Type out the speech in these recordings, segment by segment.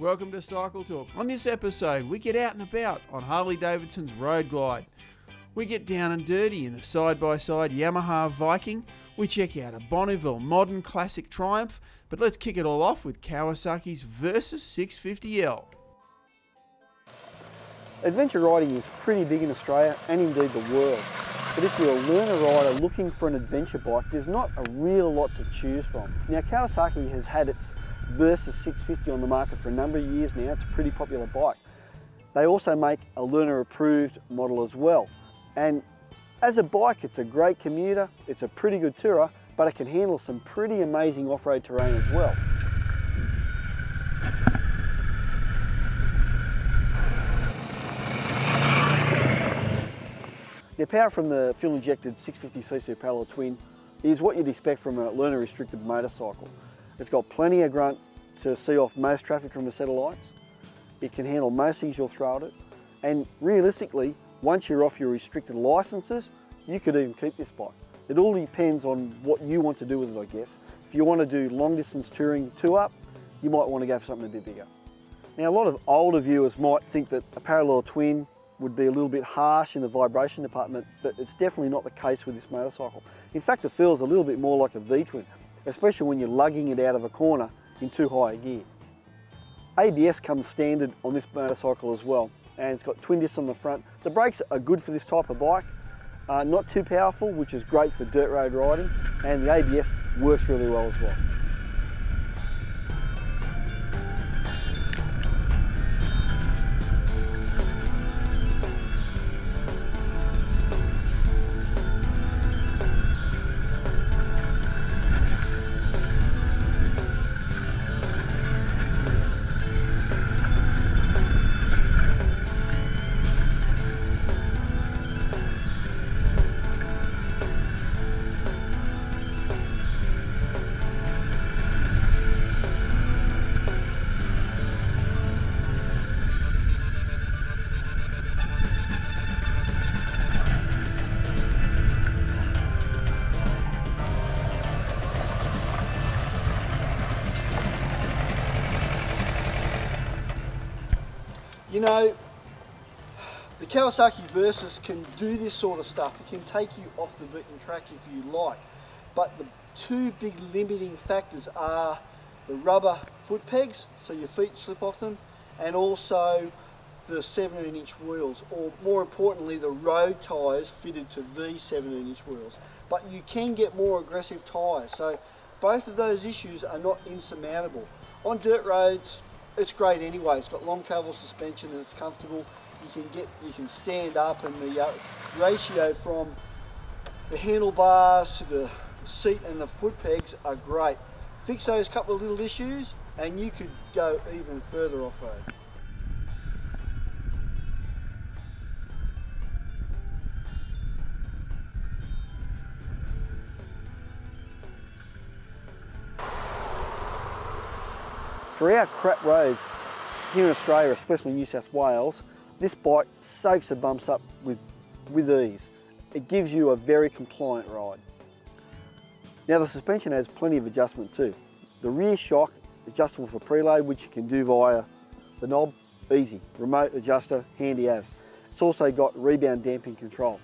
Welcome to Cycle Talk. On this episode, we get out and about on Harley-Davidson's Road Glide. We get down and dirty in the side-by-side Yamaha Viking. We check out a Bonneville modern classic Triumph. But let's kick it all off with Kawasaki's Versys 650L. Adventure riding is pretty big in Australia and indeed the world. But if you're a learner rider looking for an adventure bike, there's not a real lot to choose from. Now, Kawasaki has had its Versys 650 on the market for a number of years now. It's a pretty popular bike. They also make a learner approved model as well. And as a bike, it's a great commuter, it's a pretty good tourer, but it can handle some pretty amazing off-road terrain as well. The power from the fuel-injected 650cc parallel twin is what you'd expect from a learner-restricted motorcycle. It's got plenty of grunt to see off most traffic from the set of lights. It can handle most things you'll throw at it. And realistically, once you're off your restricted licenses, you could even keep this bike. It all depends on what you want to do with it, I guess. If you want to do long-distance touring two-up, you might want to go for something a bit bigger. Now, a lot of older viewers might think that a parallel twin would be a little bit harsh in the vibration department, but it's definitely not the case with this motorcycle. In fact, it feels a little bit more like a V-twin, especially when you're lugging it out of a corner in too high a gear. ABS comes standard on this motorcycle as well, and it's got twin discs on the front. The brakes are good for this type of bike, not too powerful, which is great for dirt road riding, and the ABS works really well as well. You know, the Kawasaki Versys can do this sort of stuff. It can take you off the beaten track if you like. But the two big limiting factors are the rubber foot pegs, so your feet slip off them, and also the 17-inch wheels, or more importantly, the road tyres fitted to these 17-inch wheels. But you can get more aggressive tyres, so both of those issues are not insurmountable. On dirt roads, it's great anyway. It's got long travel suspension and it's comfortable. You can stand up, and the ratio from the handlebars to the seat and the foot pegs are great. Fix those couple of little issues and you could go even further off-road. For our crap roads here in Australia, especially New South Wales, this bike soaks the bumps up with ease. It gives you a very compliant ride. Now, the suspension has plenty of adjustment too. The rear shock adjustable for preload, which you can do via the knob, easy. Remote adjuster, handy as. It's also got rebound damping control.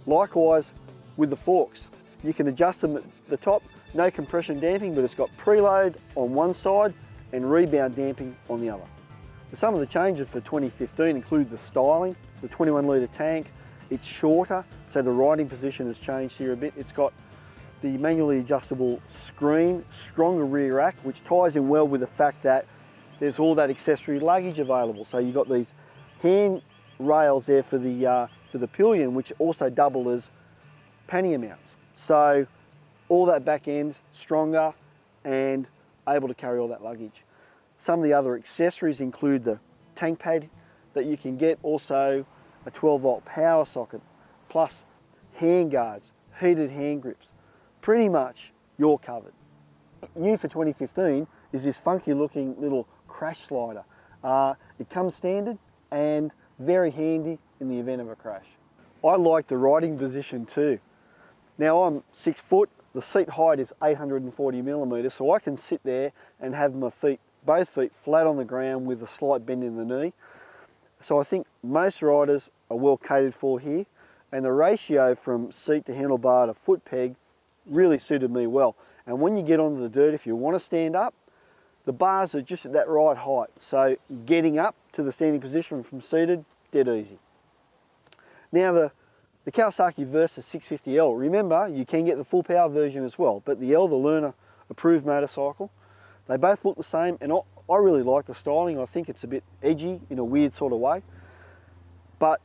Likewise with the forks, you can adjust them at the top, no compression damping, but it's got preload on one side and rebound damping on the other. Some of the changes for 2015 include the styling. It's a 21 litre tank, it's shorter, so the riding position has changed here a bit. It's got the manually adjustable screen, stronger rear rack, which ties in well with the fact that there's all that accessory luggage available. So you've got these hand rails there for the pillion, which also double as pannier mounts. So all that back end stronger and able to carry all that luggage. Some of the other accessories include the tank pad that you can get, also a 12-volt power socket, plus hand guards, heated hand grips. Pretty much you're covered. New for 2015 is this funky looking little crash slider. It comes standard and very handy in the event of a crash. I like the riding position too. Now, I'm 6 foot, the seat height is 840 millimeters, so I can sit there and have my feet both feet flat on the ground with a slight bend in the knee. So I think most riders are well catered for here, and the ratio from seat to handlebar to foot peg really suited me well. And when you get onto the dirt, if you want to stand up, the bars are just at that right height. So getting up to the standing position from seated, dead easy. Now the Kawasaki Versys 650L, remember you can get the full power version as well, but the L, the learner approved motorcycle, they both look the same, and I really like the styling. I think it's a bit edgy in a weird sort of way, but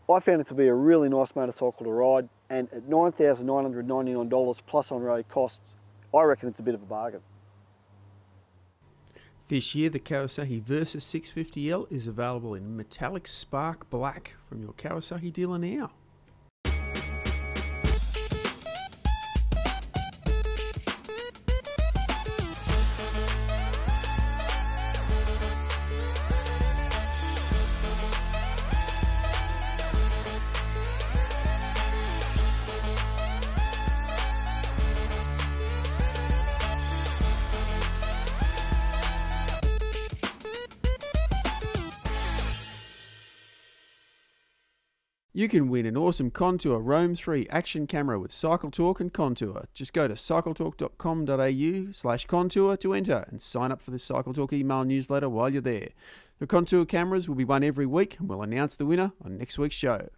I found it to be a really nice motorcycle to ride, and at $9,999 plus on-road costs, I reckon it's a bit of a bargain. This year, the Kawasaki Versys 650L is available in metallic spark black from your Kawasaki dealer now. You can win an awesome Contour Roam 3 action camera with Cycle Talk and Contour. Just go to cycletalk.com.au/Contour to enter and sign up for the Cycle Talk email newsletter while you're there. The Contour cameras will be won every week, and we'll announce the winner on next week's show.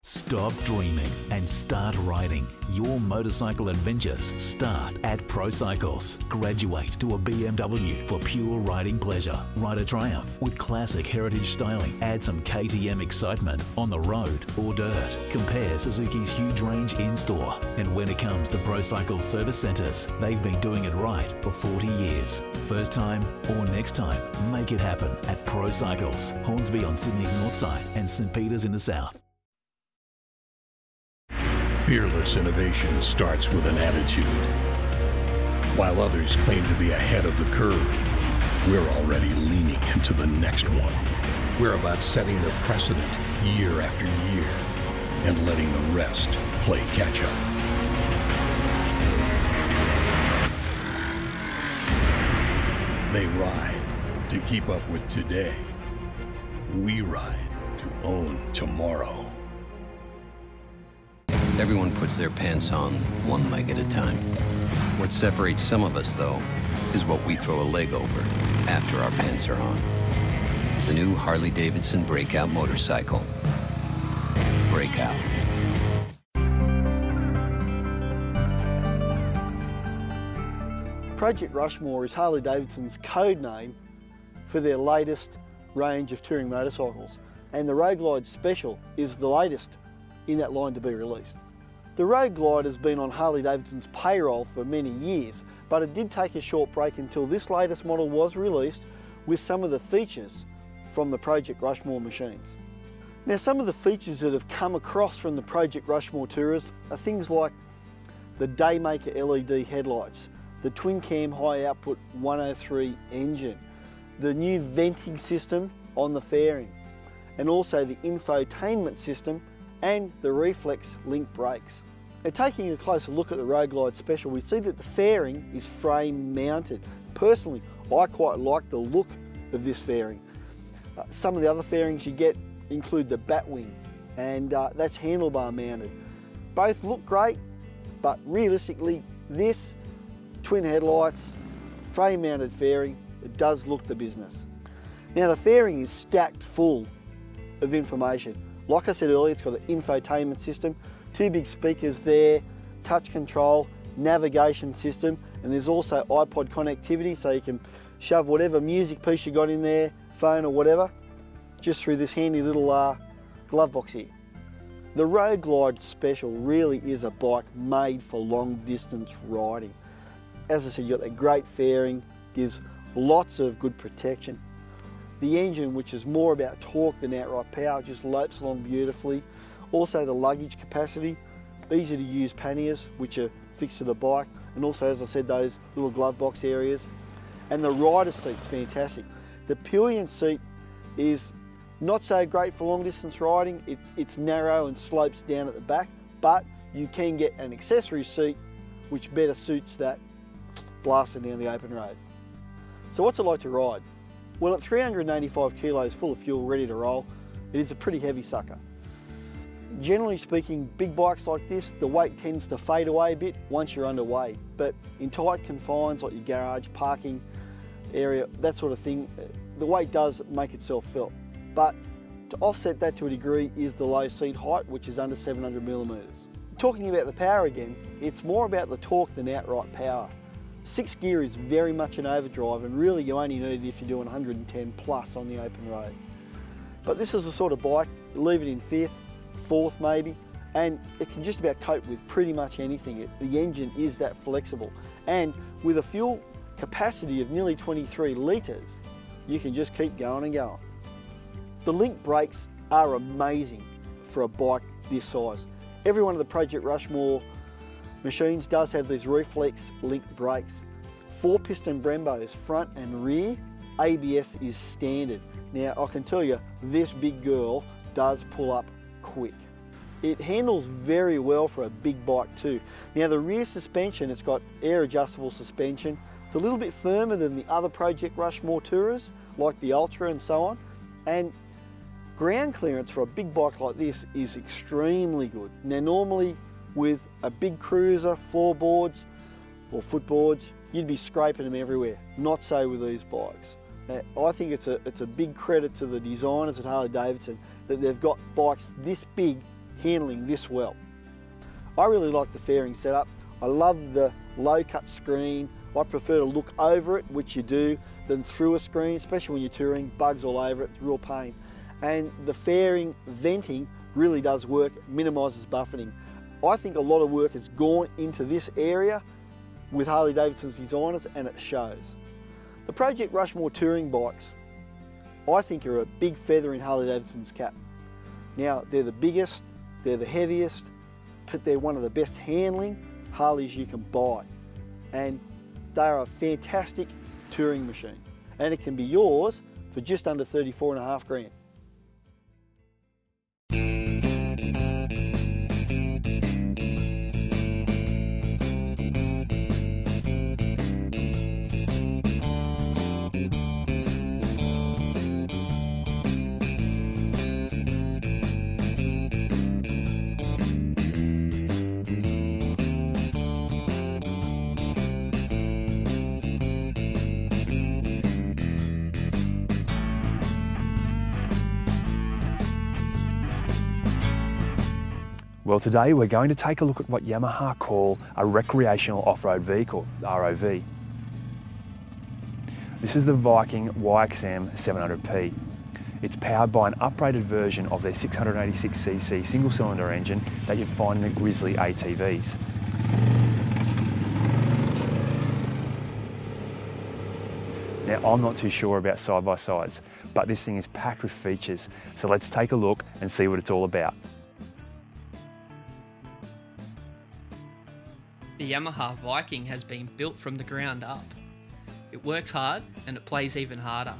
Stop dreaming and start riding. Your motorcycle adventures start at Pro Cycles. Graduate to a BMW for pure riding pleasure. Ride a Triumph with classic heritage styling. Add some KTM excitement on the road or dirt. Compare Suzuki's huge range in-store. And when it comes to Pro Cycles service centres, they've been doing it right for 40 years. First time or next time, make it happen at Pro Cycles. Hornsby on Sydney's north side and St Peters in the south. Fearless innovation starts with an attitude. While others claim to be ahead of the curve, we're already leaning into the next one. We're about setting the precedent year after year and letting the rest play catch up. They ride to keep up with today. We ride to own tomorrow. Everyone puts their pants on one leg at a time. What separates some of us, though, is what we throw a leg over after our pants are on. The new Harley-Davidson Breakout motorcycle. Breakout. Project Rushmore is Harley-Davidson's code name for their latest range of touring motorcycles, and the Road Glide Special is the latest in that line to be released. The Road Glide has been on Harley-Davidson's payroll for many years, but it did take a short break until this latest model was released with some of the features from the Project Rushmore machines. Now, some of the features that have come across from the Project Rushmore Tourers are things like the Daymaker LED headlights, the twin cam high output 103 engine, the new venting system on the fairing, and also the infotainment system and the reflex link brakes. Now, taking a closer look at the Road Glide Special, we see that the fairing is frame mounted. Personally, I quite like the look of this fairing. Some of the other fairings you get include the Batwing, and that's handlebar mounted. Both look great, but realistically, this twin headlights, frame mounted fairing, it does look the business. Now, the fairing is stacked full of information. Like I said earlier, it's got an infotainment system, 2 big speakers there, touch control, navigation system, and there's also iPod connectivity, so you can shove whatever music piece you got in there, phone or whatever, just through this handy little glove box here. The Road Glide Special really is a bike made for long distance riding. As I said, you've got that great fairing, gives lots of good protection. The engine, which is more about torque than outright power, just lopes along beautifully. Also the luggage capacity, easy to use panniers, which are fixed to the bike, and also, as I said, those little glove box areas. And the rider seat's fantastic. The pillion seat is not so great for long distance riding. It's narrow and slopes down at the back, but you can get an accessory seat which better suits that blasting down the open road. So what's it like to ride? Well, at 385 kilos full of fuel ready to roll, it is a pretty heavy sucker. Generally speaking, big bikes like this, the weight tends to fade away a bit once you're underway. But in tight confines like your garage, parking area, that sort of thing, the weight does make itself felt. But to offset that to a degree is the low seat height, which is under 700 millimeters. Talking about the power again, it's more about the torque than outright power. 6 gear is very much an overdrive, and really you only need it if you're doing 110 plus on the open road. But this is the sort of bike, leave it in 5th, 4th maybe, and it can just about cope with pretty much anything. The engine is that flexible, and with a fuel capacity of nearly 23 litres, you can just keep going and going. The link brakes are amazing for a bike this size. Every one of the Project Rushmore machines does have these reflex linked brakes. 4-piston Brembos front and rear, ABS is standard. Now I can tell you this big girl does pull up quick. It handles very well for a big bike too. Now the rear suspension, it's got air adjustable suspension. It's a little bit firmer than the other Project Rushmore Tourers like the Ultra and so on, and ground clearance for a big bike like this is extremely good. Now normally with a big cruiser, floorboards or footboards, you'd be scraping them everywhere. Not so with these bikes. Now, I think it's a big credit to the designers at Harley-Davidson that they've got bikes this big handling this well. I really like the fairing setup. I love the low cut screen. I prefer to look over it, which you do, than through a screen, especially when you're touring, bugs all over it, it's a real pain. And the fairing venting really does work, minimises buffeting. I think a lot of work has gone into this area with Harley-Davidson's designers, and it shows. The Project Rushmore touring bikes, I think, are a big feather in Harley-Davidson's cap. Now, they're the biggest, they're the heaviest, but they're one of the best handling Harleys you can buy. And they are a fantastic touring machine. And it can be yours for just under 34.5 grand. Well, today we're going to take a look at what Yamaha call a recreational off-road vehicle, ROV. This is the Viking YXM 700P. It's powered by an uprated version of their 686cc single-cylinder engine that you'd find in the Grizzly ATVs. Now, I'm not too sure about side-by-sides, but this thing is packed with features, so let's take a look and see what it's all about. The Yamaha Viking has been built from the ground up. It works hard and it plays even harder.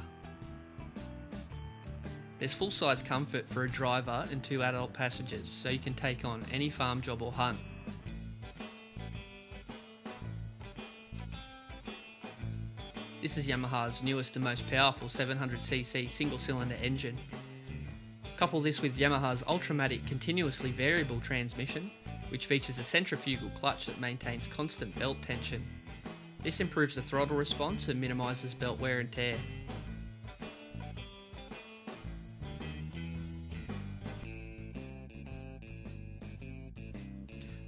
There's full-size comfort for a driver and 2 adult passengers, so you can take on any farm job or hunt. This is Yamaha's newest and most powerful 700cc single-cylinder engine. Couple this with Yamaha's Ultramatic continuously variable transmission, which features a centrifugal clutch that maintains constant belt tension. This improves the throttle response and minimises belt wear and tear.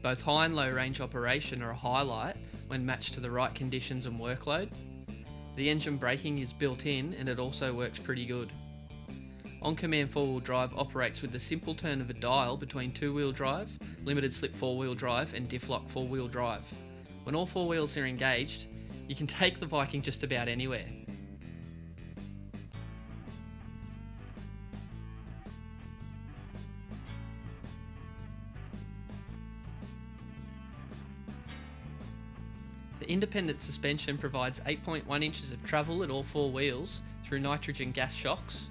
Both high and low range operation are a highlight when matched to the right conditions and workload. The engine braking is built in and it also works pretty good. On-command 4-wheel drive operates with the simple turn of a dial between 2-wheel drive, limited slip 4-wheel drive and diff lock 4-wheel drive. When all 4 wheels are engaged, you can take the Viking just about anywhere. The independent suspension provides 8.1 inches of travel at all 4 wheels through nitrogen gas shocks.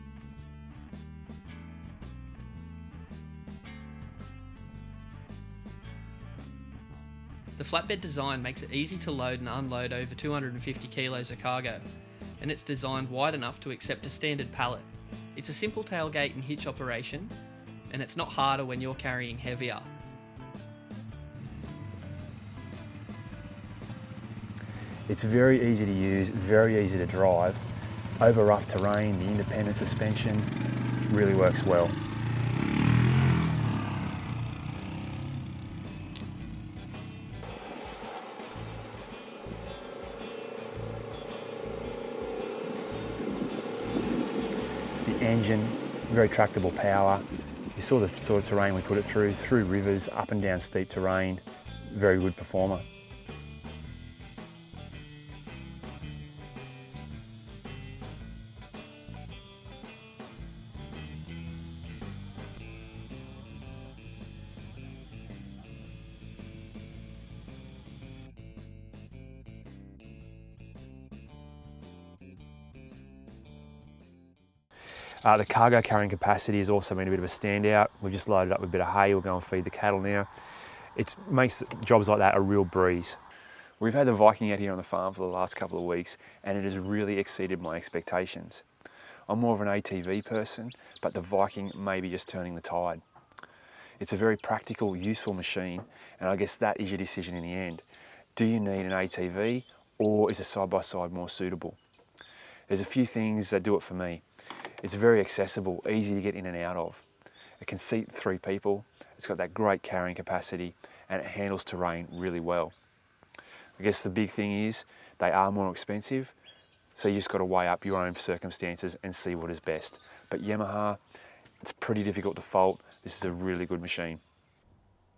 The flatbed design makes it easy to load and unload over 250 kilos of cargo. and it's designed wide enough to accept a standard pallet. It's a simple tailgate and hitch operation, and it's not harder when you're carrying heavier. It's very easy to use, very easy to drive. Over rough terrain, the independent suspension really works well. The engine, very tractable power. You saw the sort of terrain we put it through rivers, up and down steep terrain. Very good performer. The cargo carrying capacity has also been a bit of a standout. We've just loaded up with a bit of hay. We'll go and feed the cattle now. It makes jobs like that a real breeze. We've had the Viking out here on the farm for the last couple of weeks, and it has really exceeded my expectations. I'm more of an ATV person, but the Viking may be just turning the tide. It's a very practical, useful machine, and I guess that is your decision in the end. Do you need an ATV, or is a side-by-side more suitable? There's a few things that do it for me. It's very accessible, easy to get in and out of. It can seat 3 people, it's got that great carrying capacity, and it handles terrain really well. I guess the big thing is they are more expensive, so you just got to weigh up your own circumstances and see what is best. But Yamaha, it's pretty difficult to fault. This is a really good machine.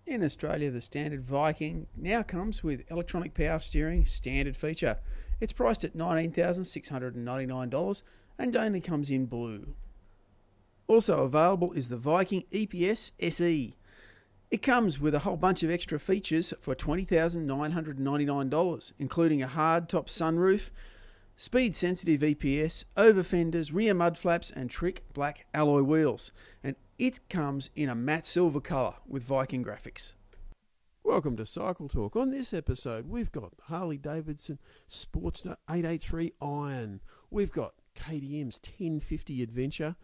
In Australia, the standard Viking now comes with electronic power steering standard feature. It's priced at $19,699 and only comes in blue. Also available is the Viking EPS SE. It comes with a whole bunch of extra features for $20,999, including a hard-top sunroof, speed-sensitive EPS, over fenders, rear mud flaps and trick black alloy wheels. And it comes in a matte silver colour with Viking graphics. Welcome to Cycle Talk. On this episode, we've got Harley-Davidson Sportster 883 Iron. We've got KTM's 1050 Adventure.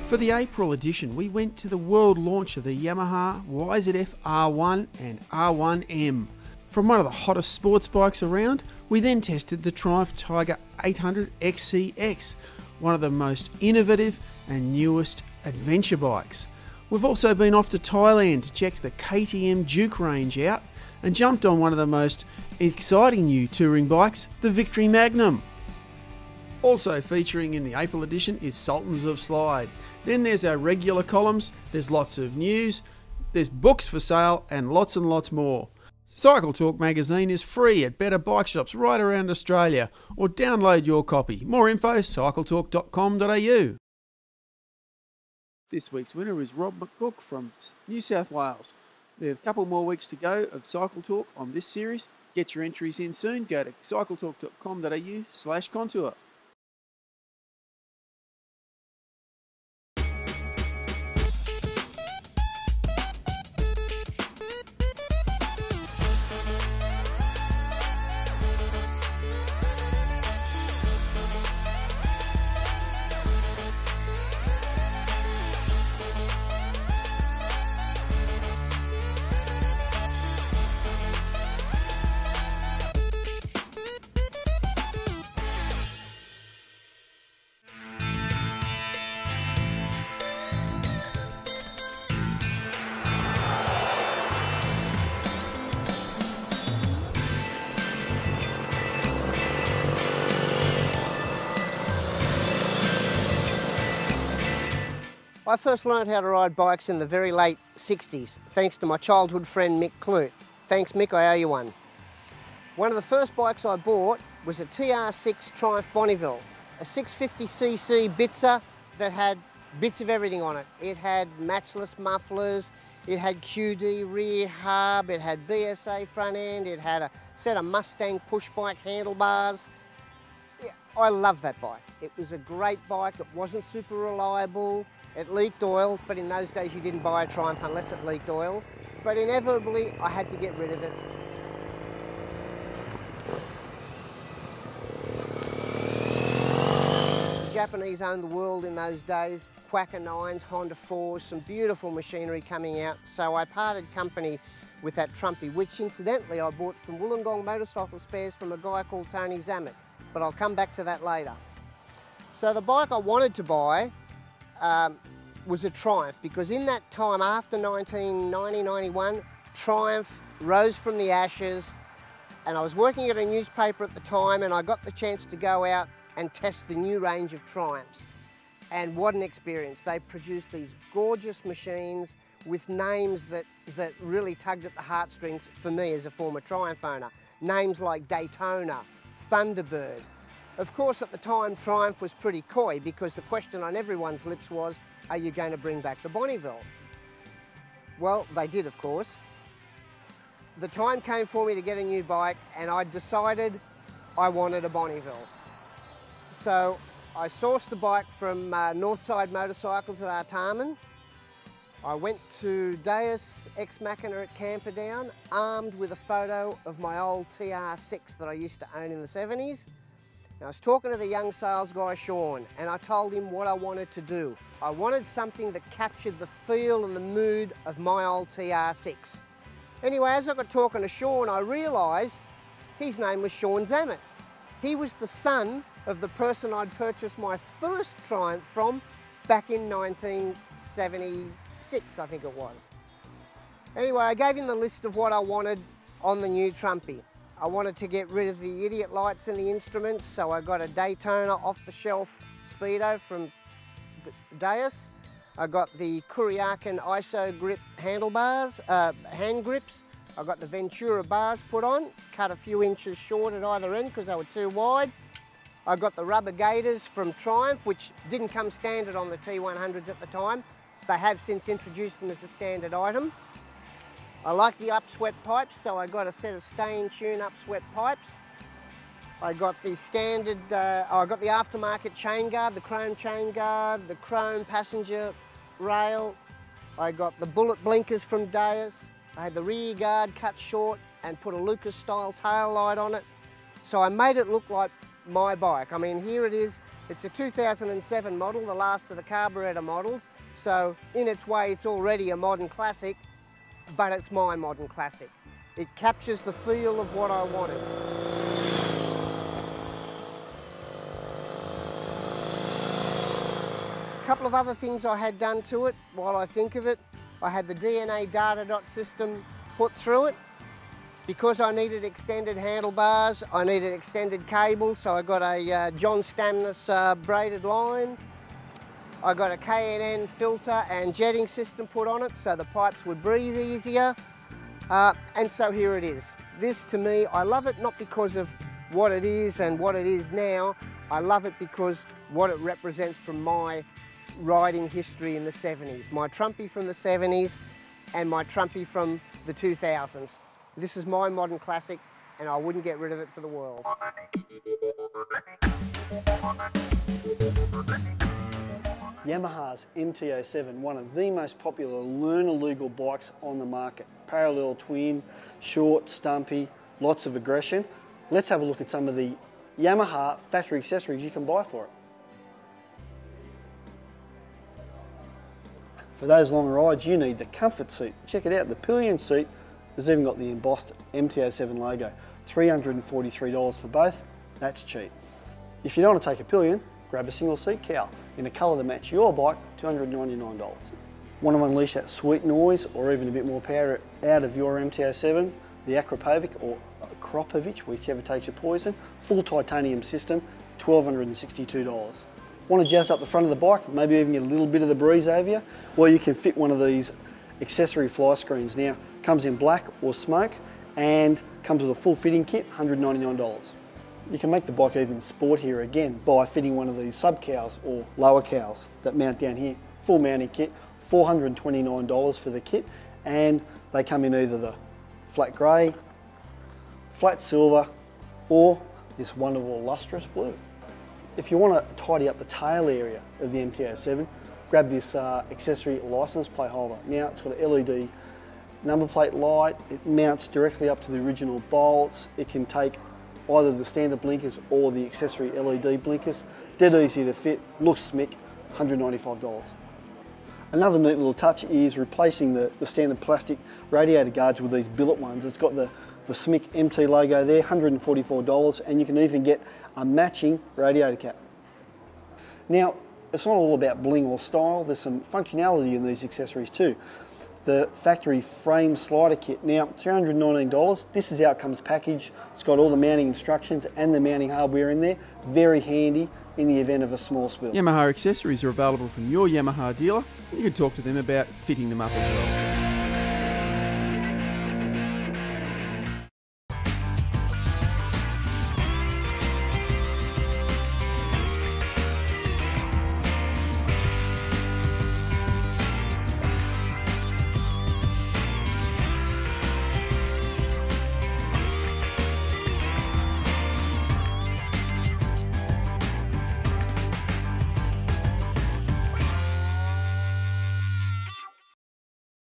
For the April edition, we went to the world launch of the Yamaha YZF R1 and R1M. From one of the hottest sports bikes around, we then tested the Triumph Tiger 800 XCX, one of the most innovative and newest adventure bikes. We've also been off to Thailand to check the KTM Duke range out and jumped on one of the most exciting new touring bikes, the Victory Magnum. Also featuring in the April edition is Sultans of Slide. Then there's our regular columns, there's lots of news, there's books for sale and lots more. Cycle Talk magazine is free at better bike shops right around Australia, or download your copy. More info, cycletalk.com.au. This week's winner is Rob McCook from New South Wales. There are a couple more weeks to go of Cycle Talk on this series. Get your entries in soon. Go to cycletalk.com.au/contour. I first learned how to ride bikes in the very late 60s, thanks to my childhood friend Mick Clute. Thanks Mick, I owe you one. One of the first bikes I bought was a TR6 Triumph Bonneville, a 650cc Bitzer that had bits of everything on it. It had matchless mufflers, it had QD rear hub, it had BSA front end, it had a set of Mustang push bike handlebars. I love that bike. It was a great bike, it wasn't super reliable, it leaked oil, but in those days you didn't buy a Triumph unless it leaked oil. But inevitably I had to get rid of it. The Japanese owned the world in those days. Quacker 9s, Honda 4s, some beautiful machinery coming out. So I parted company with that Trumpy, which incidentally I bought from Wollongong Motorcycle Spares from a guy called Tony Zammit. But I'll come back to that later. So the bike I wanted to buy was a Triumph, because in that time after 1990-91, Triumph rose from the ashes, and I was working at a newspaper at the time, and I got the chance to go out and test the new range of Triumphs. And what an experience. They produced these gorgeous machines with names that really tugged at the heartstrings for me as a former Triumph owner. Names like Daytona, Thunderbird. Of course, at the time, Triumph was pretty coy, because the question on everyone's lips was, are you going to bring back the Bonneville? Well, they did, of course. The time came for me to get a new bike, and I decided I wanted a Bonneville. So I sourced the bike from Northside Motorcycles at Artarmon. I went to Deus Ex Machina at Camperdown, armed with a photo of my old TR6 that I used to own in the 70s. And I was talking to the young sales guy, Sean, and I told him what I wanted to do. I wanted something that captured the feel and the mood of my old TR6. Anyway, as I got talking to Sean, I realised his name was Sean Zammit. He was the son of the person I'd purchased my first Triumph from back in 1976, I think it was. Anyway, I gave him the list of what I wanted on the new Trumpy. I wanted to get rid of the idiot lights and the instruments, so I got a Daytona off-the-shelf Speedo from Deus. I got the Kuriakin ISO grip handlebars, hand grips. I got the Ventura bars put on, cut a few inches short at either end because they were too wide. I got the rubber gaiters from Triumph, which didn't come standard on the T100s at the time. They have since introduced them as a standard item. I like the upswept pipes, so I got a set of stay in tune upswept pipes. I got the standard, I got the aftermarket chain guard, the chrome chain guard, the chrome passenger rail. I got the bullet blinkers from Deus. I had the rear guard cut short and put a Lucas style tail light on it. So I made it look like my bike. I mean, here it is. It's a 2007 model, the last of the carburetor models. So in its way, it's already a modern classic, but it's my modern classic. It captures the feel of what I wanted. A couple of other things I had done to it while I think of it. I had the DNA data dot system put through it. Because I needed extended handlebars, I needed extended cables, so I got a John Stamnus braided line. I got a K&N filter and jetting system put on it so the pipes would breathe easier. And so here it is. This, to me, I love it not because of what it is and what it is now. I love it because what it represents from my riding history in the 70s. My Trumpy from the 70s and my Trumpy from the 2000s. This is my modern classic, and I wouldn't get rid of it for the world. Yamaha's MT-07, one of the most popular learner legal bikes on the market. Parallel twin, short, stumpy, lots of aggression. Let's have a look at some of the Yamaha factory accessories you can buy for it. For those long rides, you need the comfort seat. Check it out, the pillion seat. There's even got the embossed MT-07 logo. $343 for both, that's cheap. If you don't want to take a pillion, grab a single seat cowl in a colour to match your bike, $299. Want to unleash that sweet noise or even a bit more power out of your MT-07? The Akrapovic or Kropovic, whichever takes your poison, full titanium system, $1,262. Want to jazz up the front of the bike, maybe even get a little bit of the breeze over you? Well, you can fit one of these accessory fly screens. Now, comes in black or smoke and comes with a full fitting kit, $199. You can make the bike even sportier again by fitting one of these sub cowls or lower cowls that mount down here. Full mounting kit, $429 for the kit, and they come in either the flat grey, flat silver, or this wonderful lustrous blue. If you want to tidy up the tail area of the MT-07, grab this accessory license plate holder. Now it's got an LED number plate light, it mounts directly up to the original bolts, it can take either the standard blinkers or the accessory LED blinkers. Dead easy to fit, looks smick, $195. Another neat little touch is replacing the standard plastic radiator guards with these billet ones. It's got the SMIC MT logo there, $144, and you can even get a matching radiator cap. Now, it's not all about bling or style, there's some functionality in these accessories too. The factory frame slider kit, now $319, this is how it comes packaged. It's got all the mounting instructions and the mounting hardware in there, very handy in the event of a small spill. Yamaha accessories are available from your Yamaha dealer. You can talk to them about fitting them up as well.